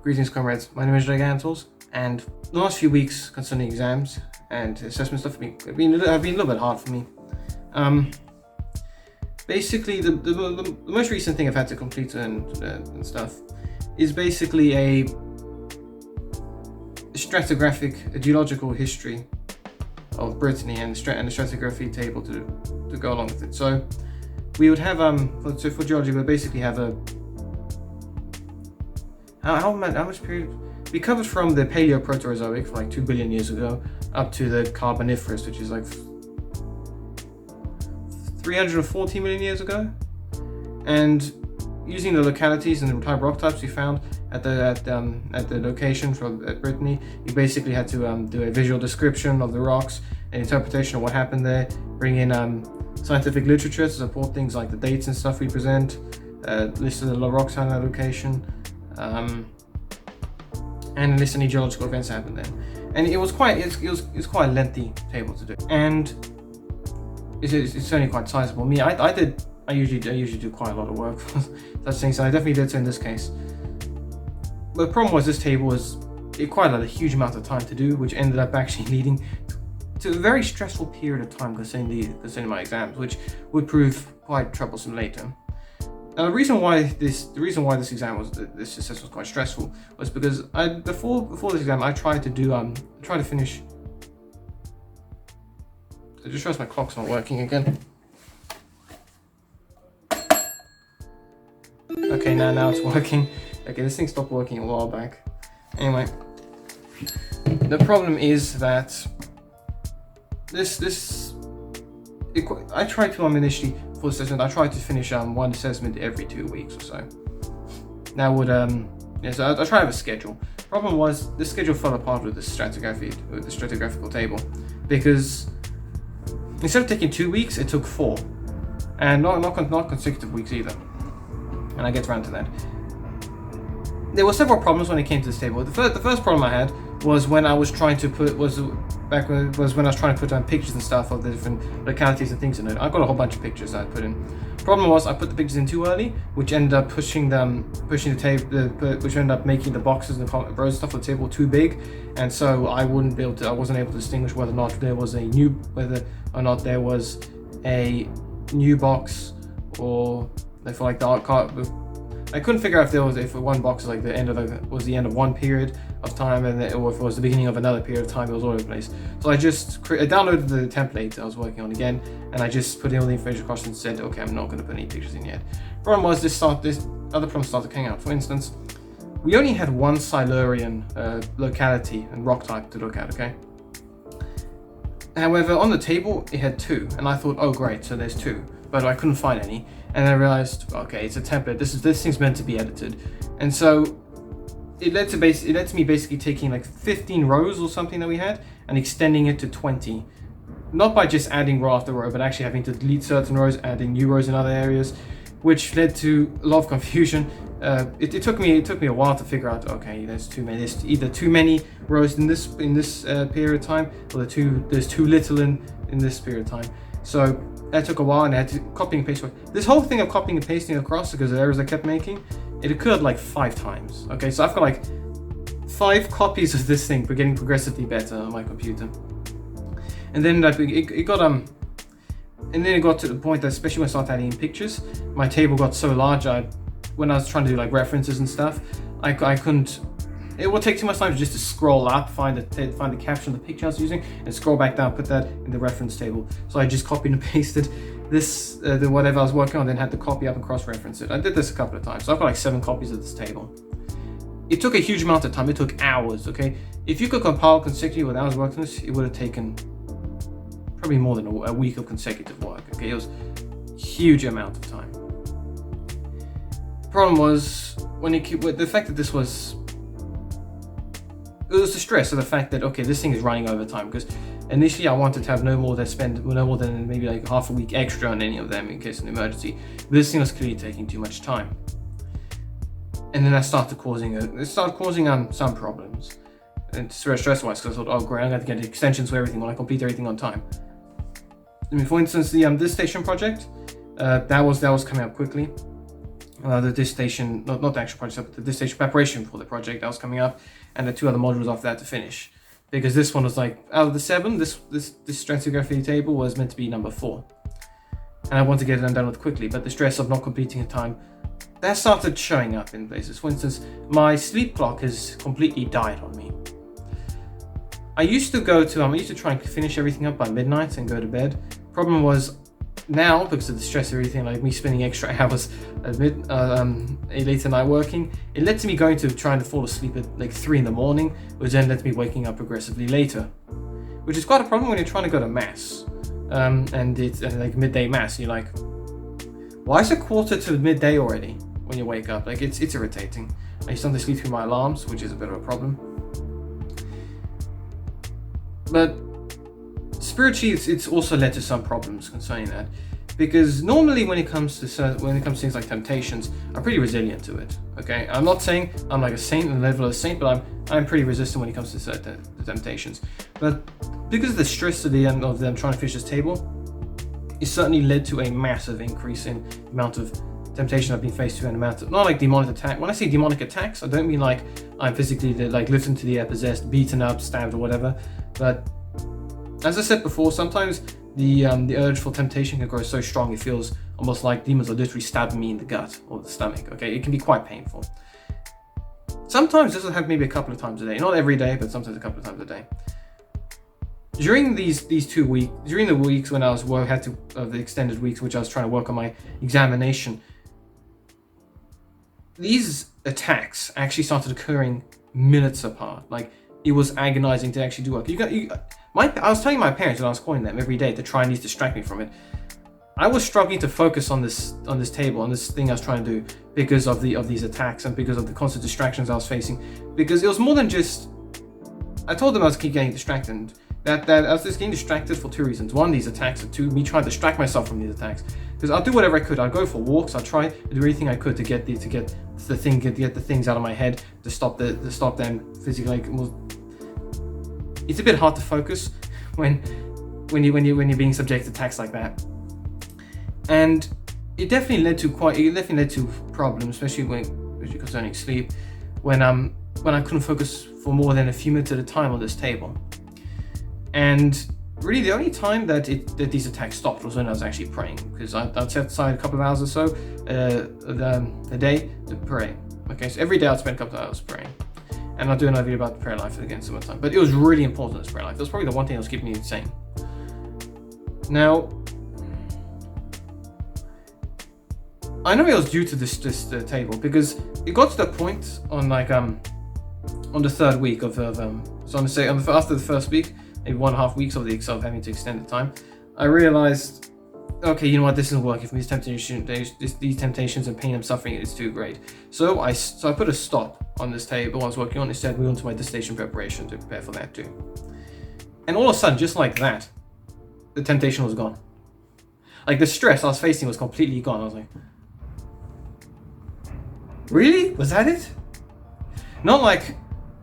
Greetings, comrades. My name is Gigantles, and the last few weeks concerning exams and assessment stuff have been a little bit hard for me. Basically, the most recent thing I've had to complete and stuff is basically a stratigraphic, geological history of Brittany and the stratigraphy table to go along with it. So we would have for geology we would basically have a how much period we covered from the Paleoproterozoic, like 2 billion years ago, up to the Carboniferous, which is like 340 million years ago. And using the localities and the type of rock types we found at the location at Brittany, you basically had to do a visual description of the rocks, an interpretation of what happened there, bring in scientific literature to support things like the dates and stuff we present, list of the rocks on that location, and list any geological events that happened then. And it was quite a lengthy table to do, and it's certainly quite sizable. I usually do quite a lot of work for such things, and I definitely did so in this case. But the problem was this table was quite a huge amount of time to do, which ended up actually leading to a very stressful period of time concerning my exams, which would prove quite troublesome later. Now, the reason why this assessment was quite stressful was because before this exam I tried to finish. I just realized my clock's not working again. Okay, now it's working. Okay, this thing stopped working a while back. Anyway, the problem is that I tried to initially for the assessment. I tried to finish one assessment every 2 weeks or so. That would so I tried to have a schedule. Problem was the schedule fell apart with the stratigraphical table, because instead of taking 2 weeks, it took 4, and not consecutive weeks either. And I get around to that. There were several problems when it came to this table. The first problem I had was when I was trying to put pictures and stuff of the different localities and things in it. I got a whole bunch of pictures that I put in. Problem was I put the pictures in too early, which ended up pushing the table, which ended up making the boxes and the rows and stuff on the table too big, and so I wasn't able to distinguish whether or not there was a new box, or if like the art card. I couldn't figure out if one box was like the end of one period of time, or if it was the beginning of another period of time. It was all over the place. So I downloaded the template I was working on again, and I just put in all the information across and said, okay, I'm not going to put any pictures in yet. Problem was this other problem started coming out. For instance, we only had one Silurian locality and rock type to look at. Okay. However, on the table it had 2, and I thought, oh great, so there's 2, but I couldn't find any. And I realized, okay, it's a template. This thing's meant to be edited, and so it led to me basically taking like 15 rows or something that we had and extending it to 20. Not by just adding row after row, but actually having to delete certain rows, adding new rows in other areas, which led to a lot of confusion. It took me a while to figure out, okay, there's either too many rows in this period of time, or there's too little in this period of time. So that took a while, and I had to copy and paste. This whole thing of copying and pasting across, because of the errors I kept making, it occurred like 5 times. Okay, so I've got like 5 copies of this thing, but getting progressively better on my computer. And then it got to the point that, especially when I started adding in pictures, my table got so large. When I was trying to do like references and stuff, I couldn't. It would take too much time just to scroll up, find the caption of the picture I was using, and scroll back down, put that in the reference table. So I just copied and pasted the whatever I was working on, then had to copy up and cross-reference it. I did this a couple of times, so I've got like 7 copies of this table. It took a huge amount of time. It took hours. Okay, if you could compile consecutively what I was working on this, it would have taken probably more than a week of consecutive work. Okay, it was a huge amount of time. The problem was the fact that it was the stress of the fact that, okay, this thing is running over time, because initially I wanted to have no more than maybe like half a week extra on any of them in case of an emergency. But this thing was clearly taking too much time, and then that started causing some problems, and stress-wise, because I thought, oh great, I'm going to get extensions for everything when I complete everything on time. I mean, for instance, the this station project, that was coming up quickly. the dissertation, not the actual project, but the dissertation preparation for the project that was coming up, and the 2 other modules after that to finish. Because this one was like, out of the 7, this stratigraphy table was meant to be number 4. And I want to get it done with quickly, but the stress of not completing in time, that started showing up in places. For instance, my sleep clock has completely died on me. I used to try and finish everything up by midnight and go to bed. Problem was, now, because of the stress of everything, like me spending extra hours at late at night working, it led to me going to trying to fall asleep at like 3 in the morning, which then led to me waking up progressively later. Which is quite a problem when you're trying to go to mass. And it's like midday mass, you're like, why is it quarter to midday already when you wake up? Like, it's irritating. I used to sleep through my alarms, which is a bit of a problem. But spiritually, it's also led to some problems concerning that, because normally when it comes to things like temptations, I'm pretty resilient to it. Okay, I'm not saying I'm like a saint on the level of a saint, but I'm pretty resistant when it comes to certain temptations. But because of the stress of them trying to finish this table, it certainly led to a massive increase in the amount of temptation I've been faced with, and amount of, not like demonic attack. When I say demonic attacks, I don't mean like I'm physically like lifted to the air, possessed, beaten up, stabbed, or whatever. But as I said before, sometimes the urge for temptation can grow so strong it feels almost like demons are literally stabbing me in the gut or the stomach. Okay, it can be quite painful. Sometimes this will happen maybe a couple of times a day, not every day, but sometimes a couple of times a day. During the weeks when I was the extended weeks which I was trying to work on my examination, these attacks actually started occurring minutes apart. Like, it was agonizing to actually do work. I was telling my parents when I was calling them every day to try and distract me from it. I was struggling to focus on this table, on this thing I was trying to do, because of these attacks and because of the constant distractions I was facing. Because it was more than just, I told them I was keep getting distracted. That I was just getting distracted for 2 reasons. 1, these attacks, and 2, me trying to distract myself from these attacks. Because I'll do whatever I could. I'll go for walks. I'll try to do everything I could to get the things out of my head, to stop them physically. Like, it's a bit hard to focus when you're being subject to attacks like that. And it definitely led to problems, especially concerning sleep, when I couldn't focus for more than a few minutes at a time on this table. And really, the only time that these attacks stopped was when I was actually praying, because I'd set aside a couple of hours or so a day to pray. Okay, so every day I'd spend a couple of hours praying. And I'll do another video about the prayer life again some other time. But it was really important, this prayer life. That was probably the one thing that was keeping me insane. Now, I know it was due to this table, because it got to the point on the 3rd week of after the first week, maybe 1.5 weeks of having to extend the time, I realized, okay, you know what, this isn't working for me. These temptations and pain I'm suffering is too great. So I put a stop on this table I was working on. Instead, we went to my dissertation preparation to prepare for that too. And all of a sudden, just like that, the temptation was gone. Like, the stress I was facing was completely gone. I was like, really? Was that it? Not like,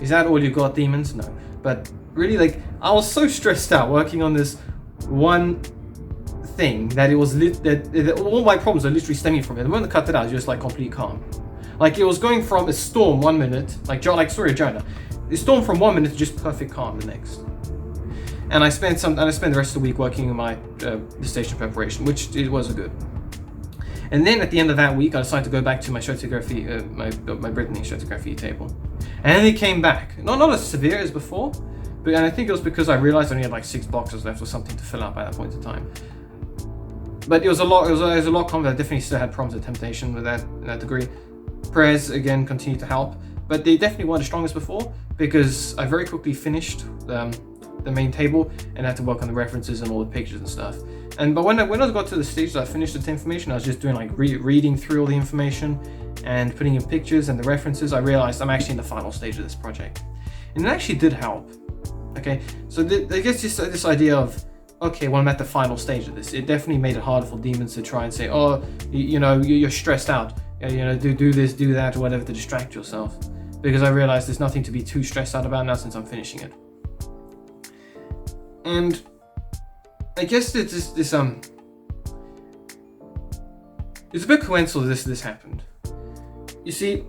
is that all you got, demons? No. But really, like, I was so stressed out working on this one thing that it was that all my problems are literally stemming from it. The moment I cut it out, it was just like complete calm. Like, it was going from a storm 1 minute, like story of Jonah. It stormed from 1 minute to just perfect calm the next. And I spent the rest of the week working on my dissertation preparation, which it was good. And then at the end of that week, I decided to go back to my stratigraphy, my Brittany stratigraphy table. And it came back. Not as severe as before, and I think it was because I realized I only had like 6 boxes left or something to fill out by that point in time. But it was a lot calmer. I definitely still had problems with temptation with that in that degree. Prayers again continued to help, but they definitely weren't as strong as before, because I very quickly finished the main table and had to work on the references and all the pictures and stuff. But when I got to the stage that I finished the information, I was just doing like reading through all the information and putting in pictures and the references. I realized I'm actually in the final stage of this project, and it actually did help. Okay, so I guess just this idea of, okay, well, I'm at the final stage of this. It definitely made it harder for demons to try and say, oh, you're stressed out. Do this, do that, or whatever to distract yourself. Because I realized there's nothing to be too stressed out about now since I'm finishing it. And I guess it's a bit coincidental this happened. you see,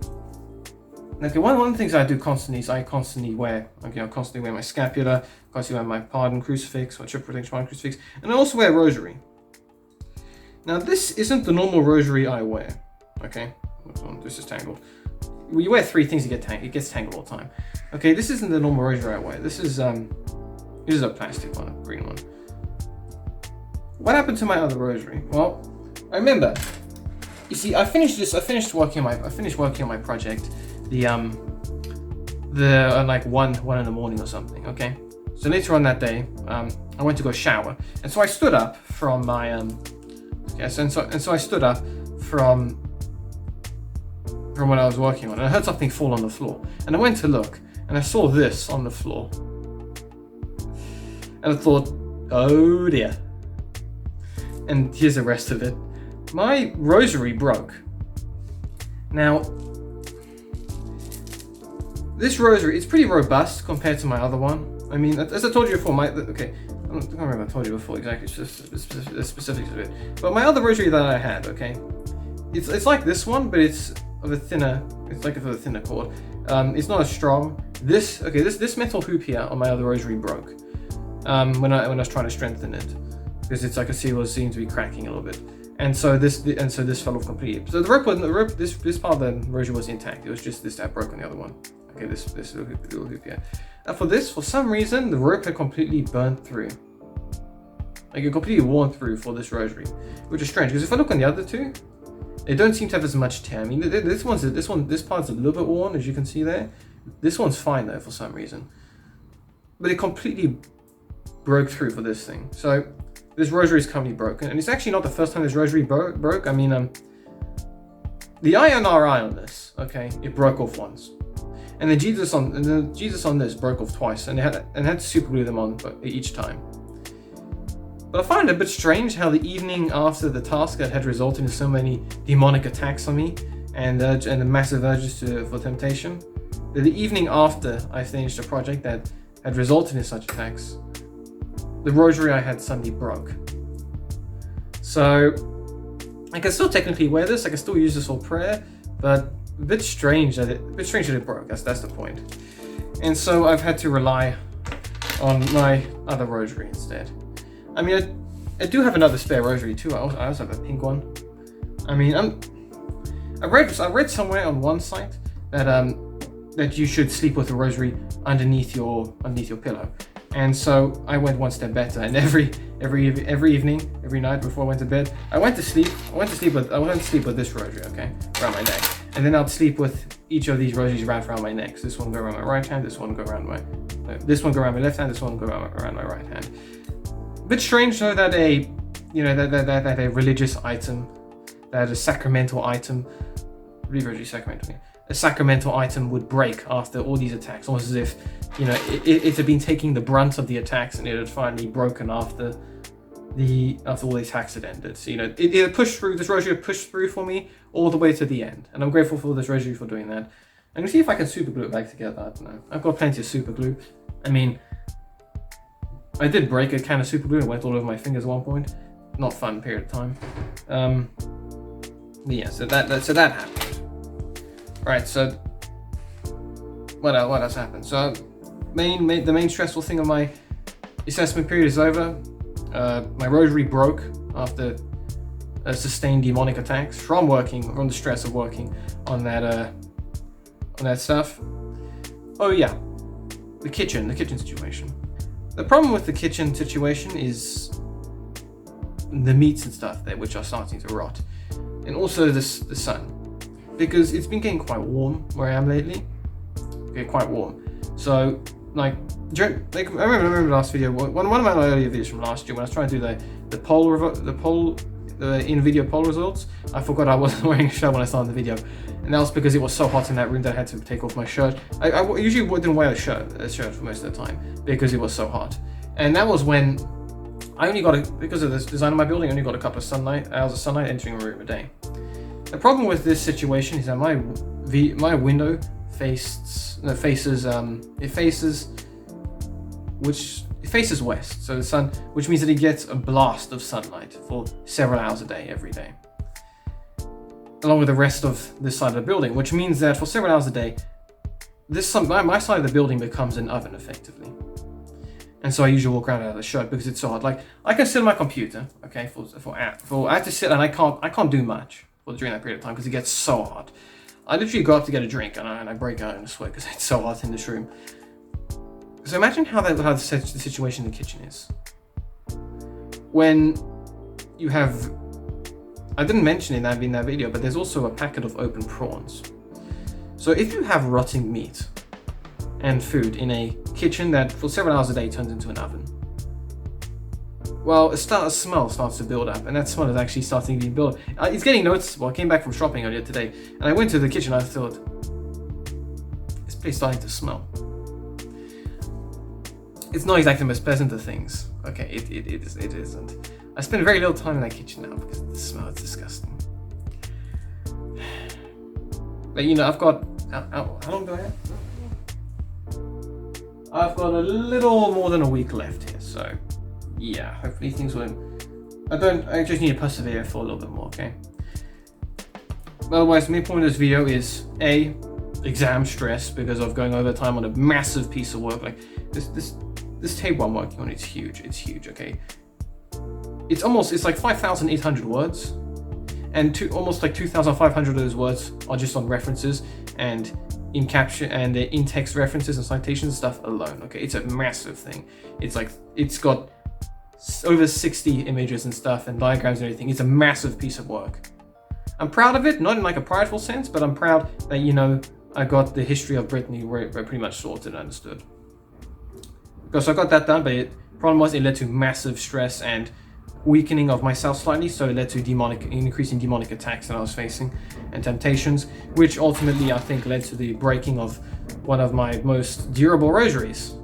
okay, one of the things I do constantly is I constantly wear my scapular, constantly wear my pardon crucifix, my triple protection pardon crucifix, and I also wear a rosary. Now this isn't the normal rosary I wear, okay? This is tangled. When you wear three things, it gets tangled all the time. Okay, this isn't the normal rosary I wear. This is a plastic one, a green one. What happened to my other rosary? Well, I remember. You see, I finished working on my project. Like one in the morning or something. Okay. So later on that day, I went to go shower, and so I stood up from my so I stood up from what I was working on, and I heard something fall on the floor, and I went to look, and I saw this on the floor, and I thought, oh dear. And here's the rest of it. My rosary broke. Now, this rosary, it's pretty robust compared to my other one. I mean, as I told you before, I don't remember if I told you before exactly the specifics of it. But my other rosary that I had, okay, it's like this one, but it's of a thinner cord. It's not as strong. This metal hoop here on my other rosary broke when I was trying to strengthen it, because it's like seemed to be cracking a little bit. And so this fell off completely. So this part of the rosary was intact. It was just this that broke on the other one. Okay, this little hoop here. And for some reason, the rope had completely burnt through. Like it completely worn through for this rosary, which is strange because if I look on the other two, they don't seem to have as much tear. I mean, this part's a little bit worn, as you can see there. This one's fine though for some reason, but it completely broke through for this thing. So this rosary is currently broken, and it's actually not the first time this rosary broke. I mean, the INRI on this, okay, it broke off once, and the Jesus on this broke off twice, and had to super glue them on each time. But I find it a bit strange how the evening after the task that had resulted in so many demonic attacks on me and the massive urges for temptation, that the evening after I finished a project that had resulted in such attacks, the rosary I had suddenly broke. So I can still technically wear this, I can still use this for prayer, but a bit strange that it broke. That's the point. And so I've had to rely on my other rosary instead. I mean, I do have another spare rosary too. I also have a pink one. I mean, I read somewhere on one site that you should sleep with a rosary underneath your pillow. And so I went one step better, and every evening, every night before I went to bed, I went to sleep with this rosary, okay, around my neck, and then I'd sleep with each of these rosaries wrapped around my neck. So this one go around my right hand, this one go around my left hand, this one go around my right hand. A bit strange though that a religious item, that a sacramental item, a sacramental item would break after all these attacks, almost as if it had been taking the brunt of the attacks and it had finally broken after all the attacks had ended. So it pushed through. This rosary had pushed through for me all the way to the end, and I'm grateful for this rosary for doing that. And we'll see if I can super glue it back together. I don't know. I've got plenty of super glue. I mean, I did break a can of super glue and went all over my fingers at one point. Not fun period of time. Yeah, so that happened. Right, so what else happened? So the main stressful thing of my assessment period is over. My rosary broke after sustained demonic attacks from the stress of working on that stuff. Oh yeah, the kitchen situation. The problem with the kitchen situation is the meats and stuff there, which are starting to rot, and also the sun, because it's been getting quite warm where I am lately. Okay, quite warm. So I remember the last video, one of my earlier videos from last year when I was trying to do the in-video poll results. I forgot I wasn't wearing a shirt when I started the video, and that was because it was so hot in that room that I had to take off my shirt. I usually wouldn't wear a shirt for most of the time because it was so hot, and that was when I only got because of the design of my building, I only got a couple of hours of sunlight entering my room a day. The problem with this situation is that my window faces west, so the sun, which means that it gets a blast of sunlight for several hours a day, every day. along with the rest of this side of the building, which means that for several hours a day, my side of the building becomes an oven effectively. And so I usually walk around out of the shirt because it's so hard. Like, I can sit on my computer, okay, I have to sit and I can't do much during that period of time because it gets so hot. I literally go up to get a drink and I break out in a sweat because it's so hot in this room. So imagine how the situation in the kitchen is. When you have, I didn't mention in that video, but there's also a packet of open prawns. So if you have rotting meat and food in a kitchen that for several hours a day turns into an oven, well, a smell starts to build up, and that smell is actually starting to be built up. It's getting noticeable. I came back from shopping earlier today, and I went to the kitchen. I thought, this place is starting to smell. It's not exactly the most pleasant of things. Okay, it isn't. I spend very little time in that kitchen now because the smell is disgusting. But you know, I've got how long do I have? I've got a little more than a week left here, so yeah, hopefully things will. I just need to persevere for a little bit more, okay? But otherwise, the main point of this video is exam stress because of going over time on a massive piece of work. Like this table I'm working on, it's huge, okay? It's like 5,800 words, and almost like 2,500 of those words are just on references and in caption and in text references and citations stuff alone. Okay, it's a massive thing. It's got over 60 images and stuff and diagrams and everything. It's a massive piece of work. I'm proud of it, not in like a prideful sense, but I'm proud that, you know, I got the history of Brittany pretty much sorted and understood. Because I got that done, but the problem was it led to massive stress and weakening of myself slightly, so it led to increasing demonic attacks that I was facing and temptations, which ultimately I think led to the breaking of one of my most durable rosaries.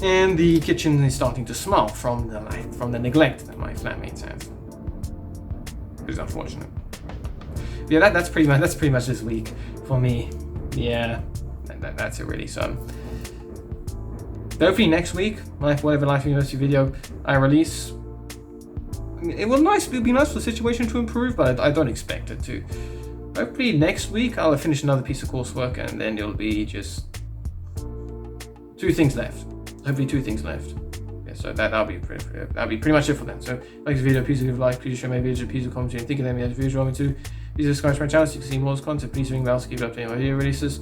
And the kitchen is starting to smell from the neglect that my flatmates have, which is unfortunate. Yeah, that's pretty much this week for me. Yeah, that's it really. So hopefully next week, whatever Life University video I release, it would be nice for the situation to improve, but I don't expect it to. Hopefully next week I'll finish another piece of coursework and then it'll be just 2 things left. Hopefully 2 things left. Yeah, so that'll be pretty much it for then. So like this video, please give a like, please share my video, please comment and think of them as usual. Please subscribe to my channel so you can see more content. Please ring the bell to keep updated on my video releases.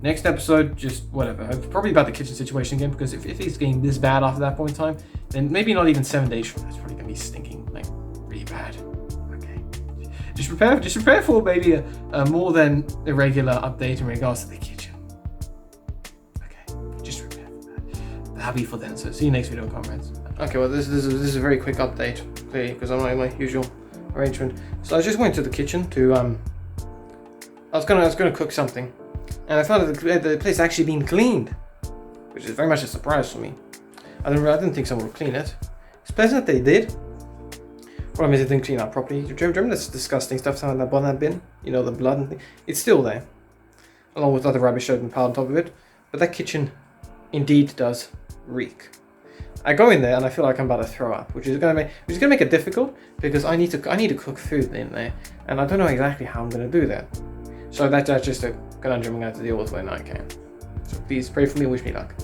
Next episode, just whatever. Probably about the kitchen situation again, because if it's getting this bad after that point in time, then maybe not even 7 days from now, it's probably gonna be stinking like really bad. Okay. Just prepare for maybe a more than irregular update in regards to the kitchen. Okay, just prepare for that. That'll be for then. So see you next video, comrades. Okay, well this is a very quick update, clearly, because I'm not in my usual arrangement. So I just went to the kitchen to I was gonna cook something. And I found that the place actually been cleaned, which is very much a surprise for me. I didn't think someone would clean it. It's pleasant that they did. Problem is, it didn't clean up properly. Do you remember this disgusting stuff in that bottom of that bin? You know, the blood and thing? It's still there, along with other rubbish that had been piled on top of it. But that kitchen indeed does reek. I go in there and I feel like I'm about to throw up, which is gonna make it difficult because I need to cook food in there, and I don't know exactly how I'm gonna do that. So that's just a conundrum I'm going to have to deal with when I can. So please pray for me and wish me luck.